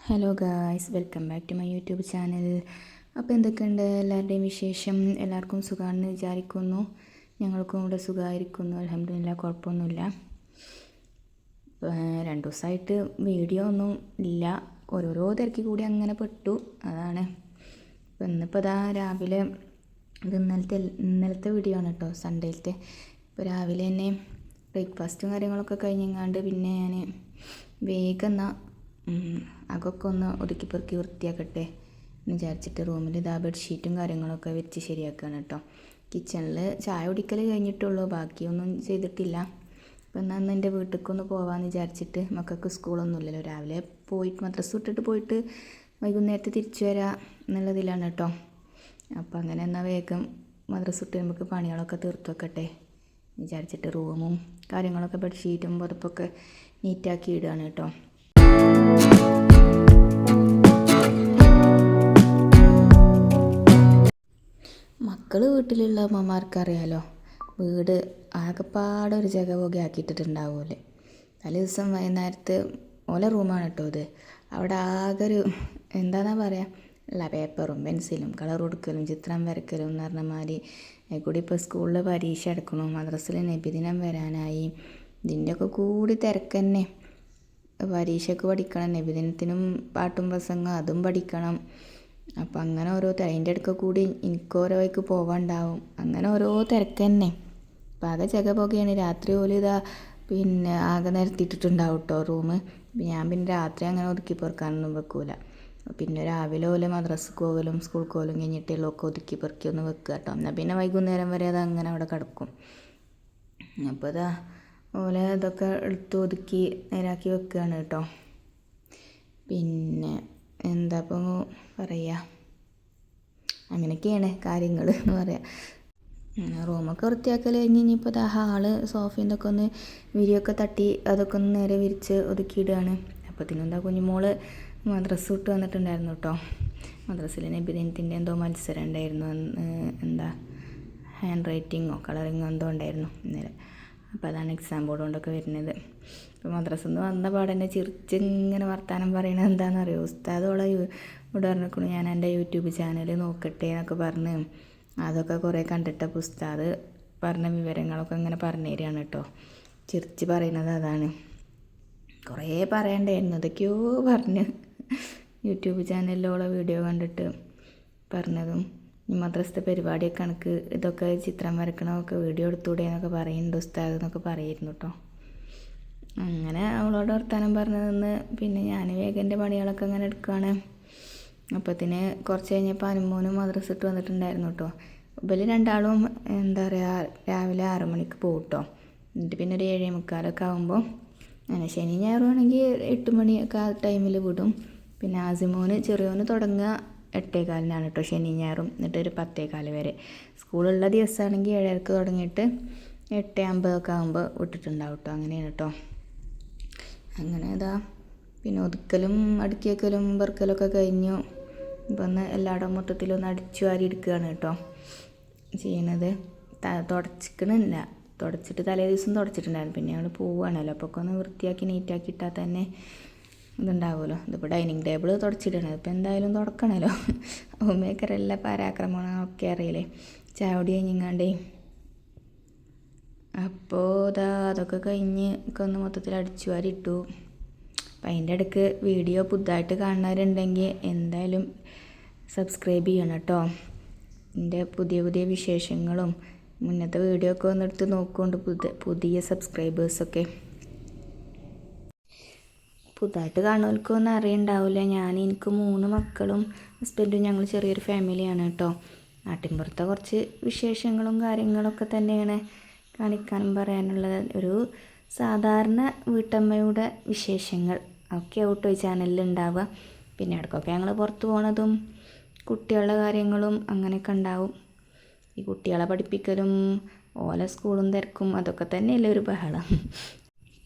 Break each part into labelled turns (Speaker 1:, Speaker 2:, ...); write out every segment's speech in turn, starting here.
Speaker 1: Hello guys, welcome back to my YouTube channel. അപ്പോൾ എന്തൊക്കെയുണ്ട് എല്ലാവരുടെയും വിശേഷം? എല്ലാവർക്കും സുഖമാണെന്ന് വിചാരിക്കുന്നു. ഞങ്ങൾക്കും ഇവിടെ സുഖമായിരിക്കുന്നു, അൽഹംദുലില്ലാ, കുഴപ്പമൊന്നുമില്ല. 2 ദിവസമായിട്ട് വീഡിയോ ഒന്നും ഇല്ല, ഓരോരോ തിരക്കി കൂടി അങ്ങനെ പെട്ടു, അതാണ്. അപ്പോൾ ഇന്നിപ്പോൾ ഇതാ രാവിലെ, ഇത് ഇന്നലത്തെ വീഡിയോ ആണ് കേട്ടോ, സൺഡേയിലത്തെ. ഇപ്പോൾ രാവിലെ തന്നെ ബ്രേക്ക്ഫാസ്റ്റും കാര്യങ്ങളൊക്കെ കഴിഞ്ഞെങ്ങാണ്ട് പിന്നെ ഞാൻ വേഗം അകൊക്കെ ഒന്ന് ഒതുക്കി പെറുക്കി വൃത്തിയാക്കട്ടെ എന്ന് വിചാരിച്ചിട്ട് റൂമിൽ ഇതാ ബെഡ്ഷീറ്റും കാര്യങ്ങളൊക്കെ വെച്ച് ശരിയാക്കുകയാണ് കേട്ടോ. കിച്ചണിൽ ചായ കുടിക്കൽ കഴിഞ്ഞിട്ടുള്ളൂ, ബാക്കിയൊന്നും ചെയ്തിട്ടില്ല. അപ്പം എന്നാൽ എൻ്റെ വീട്ടിലേക്കൊന്ന് പോകാമെന്ന് വിചാരിച്ചിട്ട്, മക്കൾക്ക് സ്കൂളൊന്നുമില്ലല്ലോ, രാവിലെ പോയിട്ട് മദ്രസ വിട്ടിട്ട് പോയിട്ട് വൈകുന്നേരത്തെ തിരിച്ചു വരാം എന്നുള്ളതിലാണ് കേട്ടോ. അപ്പം അങ്ങനെ എന്നാൽ വേഗം മദ്രസ വിട്ട് നമുക്ക് പണികളൊക്കെ തീർത്തു വെക്കട്ടെ വിചാരിച്ചിട്ട് റൂമും കാര്യങ്ങളൊക്കെ ബെഡ്ഷീറ്റും പുതപ്പൊക്കെ നീറ്റാക്കി ഇടുകയാണ് കേട്ടോ. മക്കൾ വീട്ടിലുള്ള അമ്മമാർക്കറിയാലോ, വീട് ആകെപ്പാടെ ഒരു ജഗപോകെ ആക്കിയിട്ടിട്ടുണ്ടാവുമല്ലേ. തലേ ദിവസം വൈകുന്നേരത്ത് ഓല റൂമാണ് കേട്ടോ ഇത്. അവിടെ ആകെ ഒരു എന്താണെന്നാ പറയുക, അല്ല, പേപ്പറും പെൻസിലും കളർ കൊടുക്കലും ചിത്രം വരക്കലും എന്ന് പറഞ്ഞ മാതിരി. കൂടി ഇപ്പോൾ സ്കൂളിൽ പരീക്ഷ എടുക്കണം, മദ്രസയിൽ നബിദിനം വരാനായി, ഇതിൻ്റെയൊക്കെ കൂടി തിരക്ക് തന്നെ. പരീക്ഷയ്ക്ക് പഠിക്കണം, നബിദിനത്തിനും പാട്ടും പ്രസംഗം അതും പഠിക്കണം. അപ്പം അങ്ങനെ ഓരോ അതിൻ്റെ ഇടയ്ക്ക് കൂടി എനിക്ക് ഓരോ വഴിക്ക് പോകാനുണ്ടാവും, അങ്ങനെ ഓരോ തിരക്ക് തന്നെ. അപ്പം ആകെ ജഗപൊകയാണ്. രാത്രി പോലും ഇതാ പിന്നെ ആകെ നിരത്തിയിട്ടിട്ടുണ്ടാവും കേട്ടോ റൂം. ഞാൻ പിന്നെ രാത്രി അങ്ങനെ ഒതുക്കി പെറുക്കാനൊന്നും വെക്കൂല. പിന്നെ രാവിലെ പോലെ മദ്രസക്ക് പോകലും സ്കൂൾക്ക് പോകലും കഴിഞ്ഞിട്ടുള്ള ഒക്കെ ഒതുക്കി പെറുക്കി ഒന്ന് വെക്കുക കേട്ടോ. എന്നാൽ പിന്നെ വൈകുന്നേരം വരെ അത് അങ്ങനെ അവിടെ കിടക്കും. അപ്പോൾ ഇതാ ഓല ഇതൊക്കെ എടുത്ത് ഒതുക്കി നേരാക്കി വെക്കുകയാണ് കേട്ടോ. പിന്നെ എന്താ ഇപ്പോൾ പറയുക, അങ്ങനെയൊക്കെയാണ് കാര്യങ്ങൾ എന്ന് പറയാം. റൂമൊക്കെ വൃത്തിയാക്കൽ കഴിഞ്ഞ് ഇനിയിപ്പോൾ ഇതാ ഹാള് സോഫയിൽ ഒക്കെ ഒന്ന് വിരിയൊക്കെ തട്ടി അതൊക്കെ ഒന്ന് നേരെ വിരിച്ച് ഒതുക്കിയിടുകയാണ്. അപ്പോഴത്തേനെന്താ കുഞ്ഞുമോള് മദ്രസ വിട്ട് വന്നിട്ടുണ്ടായിരുന്നു കേട്ടോ. മദ്രസയിൽ നബിദിനത്തിൻ്റെ എന്തോ മത്സരം ഉണ്ടായിരുന്നു, എന്താ ഹാൻഡ് റൈറ്റിങ്ങോ കളറിങ്ങോ എന്തോ ഉണ്ടായിരുന്നു ഇന്നലെ. അപ്പോൾ അതാണ് എക്സാം ബോർഡ് കൊണ്ടൊക്കെ വരുന്നത്. ഇപ്പോൾ മദ്രസയിൽ നിന്ന് വന്ന പാടന്നെ ചിരിച്ചിങ്ങനെ വർത്താനം പറയണത് എന്താണെന്നറിയോ, ഉസ്താദോളെ ഇവിടെ പറഞ്ഞിരിക്കണു ഞാൻ എൻ്റെ യൂട്യൂബ് ചാനൽ നോക്കട്ടെ എന്നൊക്കെ പറഞ്ഞ് അതൊക്കെ കുറേ കണ്ടിട്ടപ്പോൾ ഉസ്താദ് പറഞ്ഞ വിവരങ്ങളൊക്കെ ഇങ്ങനെ പറഞ്ഞു തരികയാണ് കേട്ടോ. ചിരിച്ച് പറയുന്നത് അതാണ്. കുറേ പറയണ്ടായിരുന്നു, അതൊക്കെയോ പറഞ്ഞ് യൂട്യൂബ് ചാനലിലുള്ള വീഡിയോ കണ്ടിട്ട് പറഞ്ഞതും. ഈ മദ്രസത്തെ പരിപാടിയൊക്കെ കണക്ക് ഇതൊക്കെ ചിത്രം വരക്കണമൊക്കെ വീഡിയോ എടുത്തൂടെ എന്നൊക്കെ പറയുന്നുണ്ട് ഉസ്താദ് എന്നൊക്കെ പറയുന്നു കേട്ടോ. അങ്ങനെ അവളോട് വർത്താനം പറഞ്ഞതെന്ന് പിന്നെ ഞാൻ വേഗം എൻ്റെ പണികളൊക്കെ അങ്ങനെ എടുക്കുകയാണ്. അപ്പത്തിന് കുറച്ച് കഴിഞ്ഞപ്പോൾ അനുമോനും മദ്രസ ഇട്ട് വന്നിട്ടുണ്ടായിരുന്നു കേട്ടോ. ഇവർ രണ്ടാളും എന്താ പറയുക രാവിലെ 6 മണിക്ക് പോകും കേട്ടോ. എന്നിട്ട് പിന്നെ ഒരു 7:45 ആകുമ്പോൾ അങ്ങനെ ശനി ഞായറും ആണെങ്കിൽ 8 മണിയൊക്കെ ആ ടൈമിൽ വിടും. പിന്നെ ആസിമോന് ചെറിയോന് തുടങ്ങുക 8:15 കേട്ടോ ശനി ഞായറും, എന്നിട്ട് ഒരു 10:15 വരെ. സ്കൂളുള്ള ദിവസമാണെങ്കിൽ 7:30 തുടങ്ങിയിട്ട് 8:50 ആകുമ്പോൾ വിട്ടിട്ടുണ്ടാവും കേട്ടോ. അങ്ങനെയാണ് കേട്ടോ. അങ്ങനെ ഇതാ പിന്നെ ഒതുക്കലും അടുക്കി വെക്കലും പെറുക്കലൊക്കെ കഴിഞ്ഞു. ഇപ്പം ഒന്ന് എല്ലായിടവും മൊത്തത്തിലൊന്ന് അടിച്ചു വാരി എടുക്കുകയാണ് കേട്ടോ ചെയ്യണത്. തുടച്ചിക്കണില്ല, തുടച്ചിട്ട് തലേ ദിവസം തുടച്ചിട്ടുണ്ടായിരുന്നു. പിന്നെ ഞങ്ങൾ പോവുകയാണല്ലോ, അപ്പോൾ ഒക്കെ ഒന്ന് വൃത്തിയാക്കി നീറ്റാക്കി ഇട്ടാൽ തന്നെ ഇതുണ്ടാവുമല്ലോ. ഇതിപ്പോൾ ഡൈനിങ് ടേബിൾ തുടച്ചിടണം, ഇതിപ്പോൾ എന്തായാലും തുടക്കണമല്ലോ. ഹോംമേക്കറെല്ലാം പരാക്രമണമൊക്കെ അറിയില്ലേ, ചാവടി കഴിഞ്ഞിങ്ങാണ്ടേ. അപ്പോൾ ഇതാ അതൊക്കെ കഴിഞ്ഞ് ഒക്കെ ഒന്ന് മൊത്തത്തിൽ അടിച്ചു വാരി ഇട്ടു. അപ്പം അതിൻ്റെ ഇടയ്ക്ക് വീഡിയോ പുതുതായിട്ട് കാണുന്നവരുണ്ടെങ്കിൽ എന്തായാലും സബ്സ്ക്രൈബ് ചെയ്യണം കേട്ടോ. എൻ്റെ പുതിയ പുതിയ വിശേഷങ്ങളും മുന്നത്തെ വീഡിയോ ഒക്കെ ഒന്നെടുത്ത് നോക്കുകൊണ്ട് പുതിയ സബ്സ്ക്രൈബേഴ്സൊക്കെ. പുതുതായിട്ട് കാണുന്നവർക്കൊന്നും അറിയണ്ടാവില്ല, എനിക്ക് 3 മക്കളും ഹസ്ബൻഡും ഞങ്ങൾ ചെറിയൊരു ഫാമിലിയാണ് കേട്ടോ. നാട്ടിൻപുറത്തെ കുറച്ച് വിശേഷങ്ങളും കാര്യങ്ങളൊക്കെ തന്നെയാണ് കാണിക്കാനും പറയാനുള്ളത്. ഒരു സാധാരണ വീട്ടമ്മയുടെ വിശേഷങ്ങൾ ഒക്കെ ഔട്ടോ ഈ ചാനലിൽ ഉണ്ടാവുക. പിന്നെ ഇടയ്ക്കൊക്കെ ഞങ്ങൾ പുറത്ത് പോണതും കുട്ടികളുടെ കാര്യങ്ങളും അങ്ങനെയൊക്കെ ഉണ്ടാവും. ഈ കുട്ടികളെ പഠിപ്പിക്കലും ഓല സ്കൂളും തിരക്കും അതൊക്കെ തന്നെയല്ലേ ഒരു ബഹളം.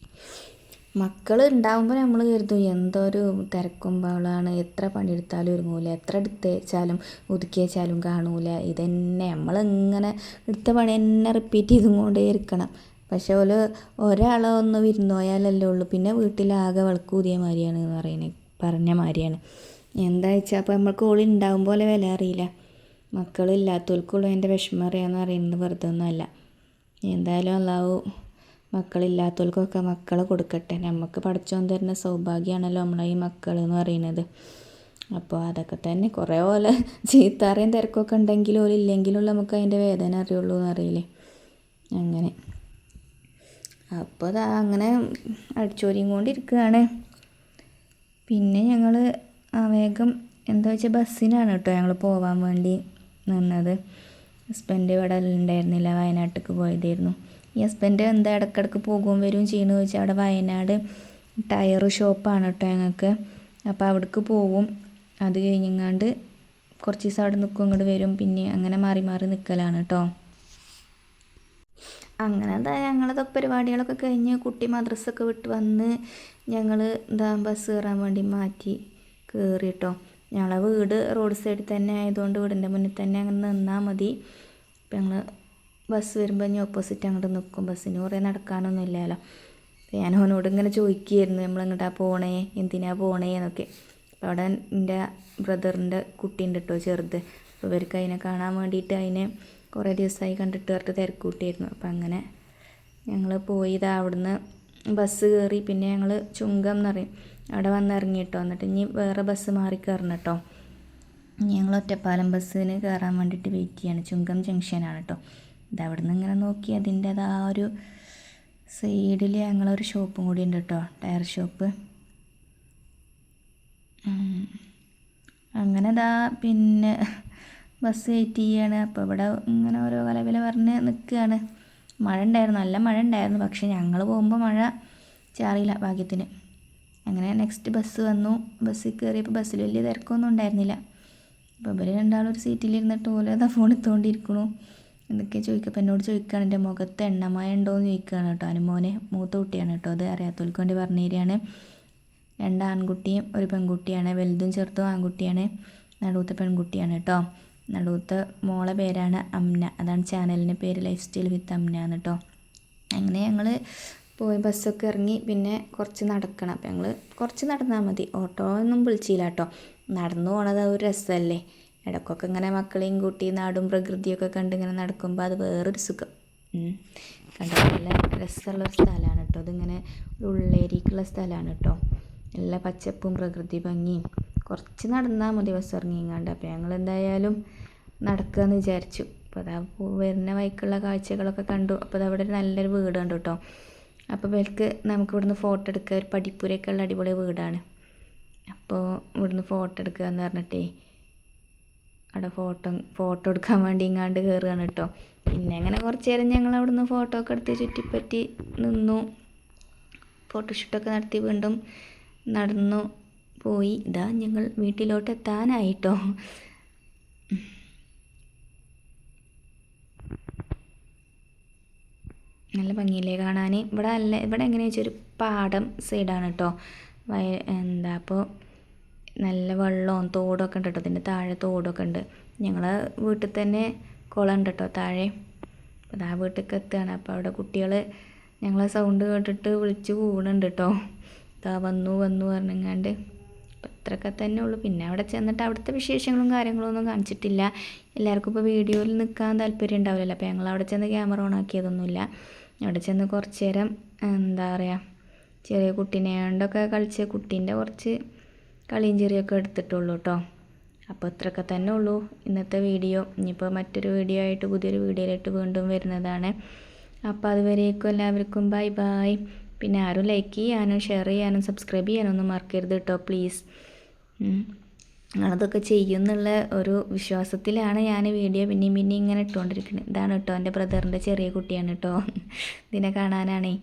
Speaker 1: മക്കൾ ഉണ്ടാകുമ്പോൾ നമ്മൾ കരുതും എന്തൊരു തിരക്കും ബഹളമാണ്, എത്ര പണിയെടുത്താലും ഒരുങ്ങൂല, എത്ര എടുത്ത് വെച്ചാലും ഒതുക്കി വെച്ചാലും കാണൂല. ഇതന്നെ നമ്മളിങ്ങനെ എടുത്ത പണി തന്നെ റിപ്പീറ്റ് ചെയ്തും കൊണ്ടേ ഇരിക്കണം. പക്ഷേ ഒരാളെ ഒന്ന് വിരുന്ന് പോയാലല്ലേ ഉള്ളൂ പിന്നെ വീട്ടിലാകെ വിളക്കൂതിയ മാതിരിയാണ് എന്ന് പറയുന്നത്. പറഞ്ഞ മാതിരിയാണ്. എന്താ വെച്ചാൽ അപ്പോൾ നമ്മൾക്ക് ഓളി ഉണ്ടാവും പോലെ വില അറിയില്ല. മക്കളില്ലാത്തവർക്കുള്ള എൻ്റെ വിഷമം അറിയാമെന്ന് പറയുന്നത് വെറുതെ ഒന്നുമല്ല. എന്തായാലും അള്ളാഹു മക്കളില്ലാത്തവർക്കൊക്കെ മക്കളെ കൊടുക്കട്ടെ. നമുക്ക് പടച്ചോൻ തരുന്ന സൗഭാഗ്യമാണല്ലോ നമ്മളെ ഈ മക്കൾ എന്ന് പറയുന്നത്. അപ്പോൾ അതൊക്കെ തന്നെ കുറേ പോലെ ചീത്താറയും തിരക്കൊക്കെ ഉണ്ടെങ്കിലും ഇല്ലെങ്കിലും നമുക്ക് അതിൻ്റെ വേദന അറിയുള്ളൂ എന്നറിയില്ലേ. അങ്ങനെ അപ്പോൾ അതാ അങ്ങനെ അടിച്ചോരിയും കൊണ്ടിരിക്കുകയാണ്. പിന്നെ ഞങ്ങൾ വേഗം എന്താ വെച്ചാൽ ബസ്സിനാണ് കേട്ടോ ഞങ്ങൾ പോകാൻ വേണ്ടി നിന്നത്. ഹസ്ബൻഡ് ഇവിടെ ഉണ്ടായിരുന്നില്ല, വയനാട്ടിലേക്ക് പോയതായിരുന്നു. ഈ ഹസ്ബൻഡ് എന്താ ഇടയ്ക്കിടയ്ക്ക് പോകുകയും വരും ചെയ്യുന്നത് വെച്ചാൽ അവിടെ വയനാട് ടയർ ഷോപ്പാണ് കേട്ടോ ഞങ്ങൾക്ക്. അപ്പോൾ അവിടേക്ക് പോവും. അത് കഴിഞ്ഞങ്ങാണ്ട് കുറച്ച് ദിവസം അവിടെ നിൽക്കും, ഇങ്ങോട്ട് വരും, പിന്നെ അങ്ങനെ മാറി മാറി നിൽക്കലാണ് കേട്ടോ. അങ്ങനെ എന്താ ഞങ്ങളതൊക്കെ പരിപാടികളൊക്കെ കഴിഞ്ഞ് കുട്ടി മദ്രസൊക്കെ വിട്ട് വന്ന് ഞങ്ങൾ എന്താ ബസ് കയറാൻ വേണ്ടി മാറ്റി കയറി കേട്ടോ. ഞങ്ങളെ വീട് റോഡ് സൈഡിൽ തന്നെ ആയതുകൊണ്ട് വീടിൻ്റെ മുന്നിൽ തന്നെ അങ്ങനെ നിന്നാൽ മതി. അപ്പം ഞങ്ങൾ ബസ് വരുമ്പോൾ ഇനി ഓപ്പോസിറ്റ് അങ്ങോട്ട് നിൽക്കും. ബസ്സിന് കുറേ നടക്കാനൊന്നും ഇല്ലല്ലോ. ഞാൻ അവനോട് ഇങ്ങനെ ചോദിക്കുകയായിരുന്നു നമ്മളെങ്ങോട്ടാ പോണേ, എന്തിനാ പോണേ എന്നൊക്കെ. അപ്പോൾ അവിടെ എൻ്റെ ബ്രദറിൻ്റെ കുട്ടീൻ്റെ കേട്ടോ ചെറുത്. അപ്പോൾ ഇവർക്ക് അതിനെ കാണാൻ വേണ്ടിയിട്ട് അതിനെ കുറേ ദിവസമായി കണ്ടിട്ട് പറഞ്ഞിട്ട് തിരക്കൂട്ടിയായിരുന്നു. അപ്പം അങ്ങനെ ഞങ്ങൾ പോയി ഇതാ അവിടുന്ന് ബസ് കയറി. പിന്നെ ഞങ്ങൾ ചുങ്കം എന്ന് പറയും അവിടെ വന്നിറങ്ങി കേട്ടോ. എന്നിട്ട് ഇനി വേറെ ബസ് മാറി കയറണം കേട്ടോ. ഞങ്ങൾ ഒറ്റപ്പാലം ബസ്സിന് കയറാൻ വേണ്ടിയിട്ട് വെയിറ്റ് ചെയ്യാണ്. ചുങ്കം ജംഗ്ഷനാണ് കേട്ടോ. ഇത് അവിടെ നിന്ന് ഇങ്ങനെ നോക്കി അതിൻ്റേത് ആ ഒരു സൈഡിൽ ഞങ്ങളൊരു ഷോപ്പും കൂടി ഉണ്ട് കേട്ടോ, ടയർ ഷോപ്പ്. അങ്ങനെ ഇതാ പിന്നെ ബസ് വെയിറ്റ് ചെയ്യാണ്. അപ്പോൾ ഇവിടെ ഇങ്ങനെ ഓരോ കലവില പറഞ്ഞ് നിൽക്കുകയാണ്. മഴ ഉണ്ടായിരുന്നു, നല്ല മഴ ഉണ്ടായിരുന്നു. പക്ഷേ ഞങ്ങൾ പോകുമ്പോൾ മഴ ചാറിയില്ല ഭാഗ്യത്തിന്. അങ്ങനെ നെക്സ്റ്റ് ബസ് വന്നു. ബസ്സിൽ കയറിയപ്പോൾ ബസ്സിൽ വലിയ തിരക്കൊന്നും ഉണ്ടായിരുന്നില്ല. അപ്പോൾ ഇവർ രണ്ടാളും ഒരു സീറ്റിലിരുന്നിട്ട് പോലെ അതാ ഫോൺ എടുത്തുകൊണ്ടിരിക്കണു. എന്തൊക്കെ ചോദിക്കപ്പോൾ എന്നോട് ചോദിക്കുകയാണ് എൻ്റെ മുഖത്ത് എണ്ണമയം ഉണ്ടോ എന്ന് ചോദിക്കുകയാണ് കേട്ടോ. അനുമോനെ മൂത്ത കുട്ടിയാണ് കേട്ടോ, അത് അറിയാത്തവർക്ക് വേണ്ടി പറഞ്ഞു തരികയാണ്. 2 ആൺകുട്ടിയും ഒരു പെൺകുട്ടിയാണ്. വലുതും ചെറുതും ആൺകുട്ടിയാണ്, നടുവത്തെ പെൺകുട്ടിയാണ് കേട്ടോ. നടുവത്തെ മോളെ പേരാണ് അമ്ന, അതാണ് ചാനലിൻ്റെ പേര്, ലൈഫ് സ്റ്റൈൽ വിത്ത് അമ്ന എന്ന് കേട്ടോ. അങ്ങനെ ഞങ്ങൾ പോയി ബസ്സൊക്കെ ഇറങ്ങി. പിന്നെ കുറച്ച് നടക്കണം. അപ്പോൾ ഞങ്ങൾ കുറച്ച് നടന്നാൽ മതി, ഓട്ടോ ഒന്നും വിളിച്ചില്ല കേട്ടോ. നടന്നു പോണത് ഒരു രസമല്ലേ. ഇടയ്ക്കൊക്കെ ഇങ്ങനെ മക്കളെയും കൂട്ടി നാടും പ്രകൃതിയൊക്കെ കണ്ട് ഇങ്ങനെ നടക്കുമ്പോൾ അത് വേറൊരു സുഖം. കണ്ടോ, നല്ല രസമുള്ളൊരു സ്ഥലമാണ് കേട്ടോ. അതിങ്ങനെ ഒരു ഉള്ളേരിക്കുള്ള സ്ഥലമാണ് കേട്ടോ. നല്ല പച്ചപ്പും പ്രകൃതി ഭംഗിയും. കുറച്ച് നടന്നാൽ മതി ബസ് ഇറങ്ങിങ്ങാണ്ട്. അപ്പോൾ ഞങ്ങൾ എന്തായാലും നടക്കുകയെന്ന് വിചാരിച്ചു. അപ്പോൾ അതാ വരുന്ന വഴിക്കുള്ള കാഴ്ചകളൊക്കെ കണ്ടു. അപ്പോൾ അതവിടെ നല്ലൊരു വീട് കണ്ടു കേട്ടോ. അപ്പോൾ ഇവർക്ക് നമുക്ക് ഇവിടുന്ന് ഫോട്ടോ എടുക്കുക, ഒരു പടിപ്പുരയൊക്കെ ഉള്ള അടിപൊളി വീടാണ്. അപ്പോൾ ഇവിടുന്ന് ഫോട്ടോ എടുക്കുക എന്ന് പറഞ്ഞിട്ടേ അവിടെ ഫോട്ടോ എടുക്കാൻ വേണ്ടി ഇങ്ങാണ്ട് കയറുകയാണ് കേട്ടോ. പിന്നെ അങ്ങനെ കുറച്ച് നേരം ഞങ്ങൾ അവിടുന്ന് ഫോട്ടോ ഒക്കെ എടുത്ത് ചുറ്റിപ്പറ്റി നിന്നു. ഫോട്ടോഷൂട്ടൊക്കെ നടത്തി വീണ്ടും നടന്നു പോയി. ഇതാ ഞങ്ങൾ വീട്ടിലോട്ട് എത്താനായിട്ടോ. നല്ല ഭംഗിയില്ലേ കാണാൻ. ഇവിടെ എങ്ങനെയാണെന്ന് വെച്ചാൽ ഒരു പാടം സൈഡാണ് കേട്ടോ. അപ്പോൾ നല്ല വെള്ളവും തോടൊക്കെ ഉണ്ട് കേട്ടോ. അതിൻ്റെ താഴെ തോടൊക്കെ ഉണ്ട്. ഞങ്ങളെ വീട്ടിൽ തന്നെ കുളം ഉണ്ട് കേട്ടോ താഴെ. അപ്പോൾ ആ വീട്ടിലേക്ക് എത്തുകയാണ്. അപ്പോൾ അവിടെ കുട്ടികൾ ഞങ്ങളെ സൗണ്ട് കേട്ടിട്ട് വിളിച്ച് കൂടുന്നുണ്ട് കേട്ടോ. ഇതാ വന്നു പറഞ്ഞങ്ങാണ്ട്. അപ്പോൾ ഇത്രയൊക്കെ തന്നെ ഉള്ളൂ. പിന്നെ അവിടെ ചെന്നിട്ട് അവിടുത്തെ വിശേഷങ്ങളും കാര്യങ്ങളും ഒന്നും കാണിച്ചിട്ടില്ല. എല്ലാവർക്കും ഇപ്പോൾ വീഡിയോയിൽ നിൽക്കാൻ താല്പര്യം ഉണ്ടാവില്ലല്ലോ. അപ്പോൾ ഞങ്ങൾ അവിടെ ചെന്ന് ക്യാമറ ഓൺ ആക്കിയതൊന്നുമില്ല. അവിടെ ചെന്ന് കുറച്ച് നേരം എന്താ പറയുക, ചെറിയ കുട്ടീനെ കൊണ്ടൊക്കെ കളിച്ച് കുട്ടീൻ്റെ കുറച്ച് കളിയും ചെറിയൊക്കെ എടുത്തിട്ടുള്ളൂ കേട്ടോ. അപ്പോൾ ഇത്രയൊക്കെ തന്നെ ഉള്ളൂ ഇന്നത്തെ വീഡിയോ. ഇനിയിപ്പോൾ മറ്റൊരു വീഡിയോ ആയിട്ട് പുതിയൊരു വീഡിയോയിലായിട്ട് വീണ്ടും വരുന്നതാണ്. അപ്പോൾ അതുവരേക്കും എല്ലാവർക്കും ബൈ ബൈ. പിന്നെ ആരും ലൈക്ക് ചെയ്യാനും ഷെയർ ചെയ്യാനും സബ്സ്ക്രൈബ് ചെയ്യാനൊന്നും മറക്കരുത് കേട്ടോ പ്ലീസ്. നിങ്ങളതൊക്കെ ചെയ്യുമെന്നുള്ള ഒരു വിശ്വാസത്തിലാണ് ഞാൻ വീഡിയോ പിന്നെയും ഇങ്ങനെ ഇട്ടുകൊണ്ടിരിക്കുന്നത്. ഇതാണ് കേട്ടോ എൻ്റെ ബ്രദറിൻ്റെ ചെറിയ കുട്ടിയാണ് കേട്ടോ. ഇതിനെ കാണാനാണേ.